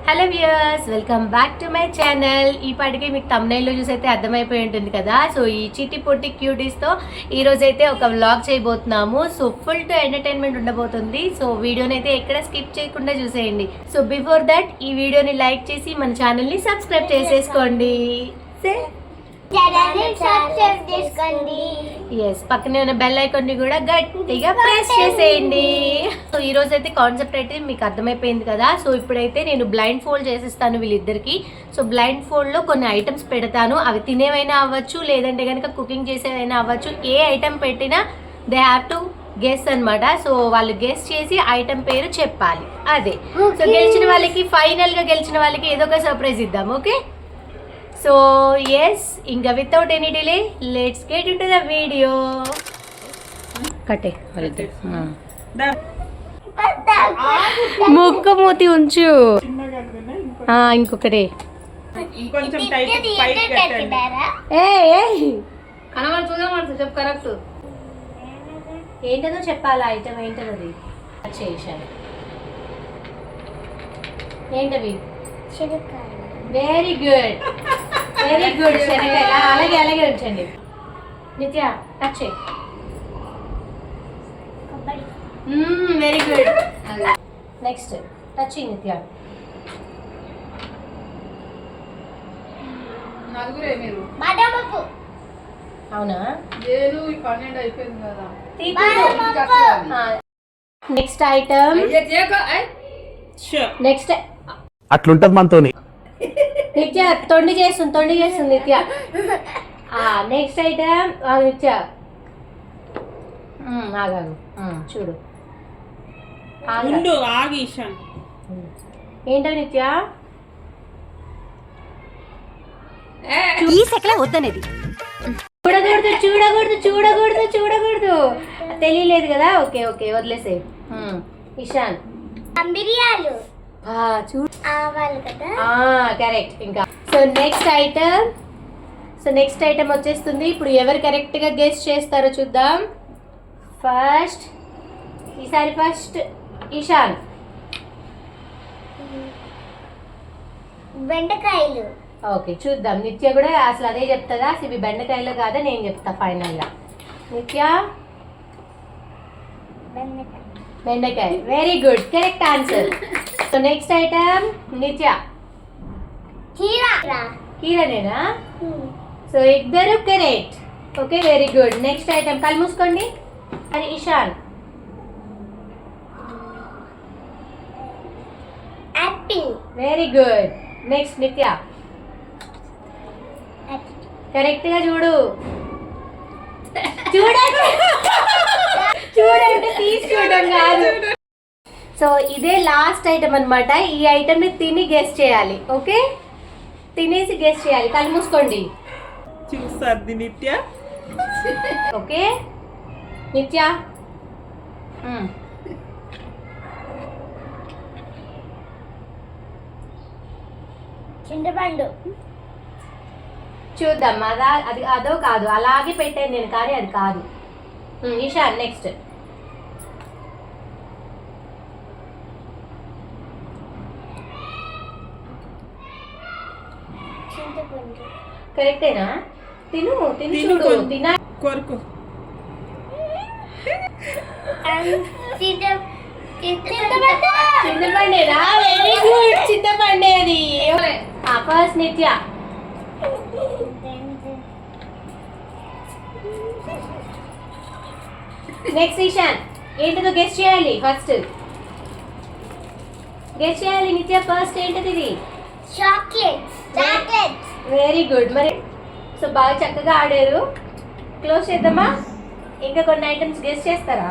Hello viewers, welcome back to my channel. ఈ పాటికి మీకు తమ్నైల్లో చూసైతే అర్థమైపోయి ఉంటుంది కదా. సో ఈ చిట్టి పొట్టి క్యూటీస్తో ఈరోజైతే ఒక వ్లాగ్ చేయబోతున్నాము. సో ఫుల్ టు ఎంటర్టైన్మెంట్ ఉండబోతుంది. సో వీడియోని అయితే ఎక్కడ స్కిప్ చేయకుండా చూసేయండి. సో బిఫోర్ దట్ ఈ వీడియోని లైక్ చేసి మన ఛానల్ని సబ్స్క్రైబ్ చేసేసుకోండి. ఎస్, పక్కనే ఉన్న బెల్ ఐకాన్ ని కూడా గట్టిగా ప్రెస్ చేసేయండి. సో ఈ రోజు అయితే కాన్సెప్ట్ అయితే మీకు అర్థమైపోయింది కదా. సో ఇప్పుడైతే నేను బ్లైండ్ ఫోల్డ్ చేసిస్తాను వీళ్ళిద్దరికి. సో బ్లైండ్ ఫోల్డ్ లో కొన్ని ఐటమ్స్ పెడతాను. అవి తినేవైనా అవ్వచ్చు, లేదంటే కనుక కుకింగ్ చేసేవైనా అవ్వచ్చు. ఏ ఐటమ్ పెట్టినా దే హ్యావ్ టు గెస్ అనమాట. సో వాళ్ళు గెస్ చేసి ఐటమ్ పేరు చెప్పాలి. అదే సో గెలిచిన వాళ్ళకి, ఫైనల్ గా గెలిచిన వాళ్ళకి ఏదో ఒక సర్ప్రైజ్ ఇద్దాం. ఓకే, సో ఎస్, ఇంకా without any delay let's get into the video. కట్టే ముక్కు మూతి ఉంచు. ఇంకొకటి చెప్పు, కరెక్ట్ ఏంటదో చెప్పాలా. ఐటమ్ ఏంటది చేశాను. ఏంటవి? Very good, very good. శనగకాయ అలాగే అలాగే ఉంచండి. నిత్య టచ్ చేయి. Very good. నెక్స్ట్ టచ్ చేయి నిత్య. అవునా? Next item. నెక్స్ట్ అట్లుంటది మనతోని. నిత్య తొండి చేస్తుంది నిత్య. నెక్స్ట్ ఐటమ్ నిత్య. ఆగాగు, చూడు. ఏంటో నిత్య ఈ సెకలే వద్దనేది. చూడకూడదు చూడకూడదు చూడకూడదు చూడకూడదు. తెలియలేదు కదా. ఓకే ఓకే, వదిలేసే. ఇషాన్ కరెక్ట్. ఇంకా సో నెక్స్ట్ ఐటమ్ వచ్చేస్తుంది. ఇప్పుడు ఎవరు కరెక్ట్ గా గెస్ చేస్తారో చూద్దాం. ఈసారి ఫస్ట్ ఇషాన్. బెండకాయలు. ఓకే, చూద్దాం. నిత్య కూడా అసలు అదే చెప్తుందా? ఇవి బెండకాయలు కాదా నేను చెప్తా ఫైనల్ గా. నిత్య బెండకాయ. Very good, correct answer. So next item Nithya. కీరనేనా? సో ఇద్దరు correct. Okay, very good. Next item కళ్ళు మూసుకోండి. అది Ishan. Very good. Next Nithya. Correct గా చూడు. చూడండి తీసుకోవడం కాదు. సో ఇదే లాస్ట్ ఐటమ్ అనమాట. ఈ ఐటమ్ ని తిని గెస్ చేయాలి. ఓకే, తినేసి గెస్ చేయాలి. కళ్ళు మూసుకోండి. చూసారు నిత్య. ఓకే నిత్య. చింతపండు. చూద్దాం. అది అదో కాదు. అలాగే పెట్టాను నేను, కానీ అది కాదు. ఇషాన్ నెక్స్ట్. కరెక్టేనా? తిను తిను చూడు. తినా కొరకు చింతపండేనా? వెరీ గుడ్, చింతపండే అది. ఫస్ట్ నిత్య. నెక్స్ట్ ఇషాన్. ఏంటిదో గెస్ చేయాలి. ఫస్ట్ గెస్ చేయాలి నిత్య. ఫస్ట్ ఏంటిది? ఇది చాక్లెట్. Very good. మరి సో బాగా చక్కగా ఆడారు. క్లోజ్ చేద్దామా? ఇంకా కొన్ని ఐటమ్స్ గెస్ చేస్తారా?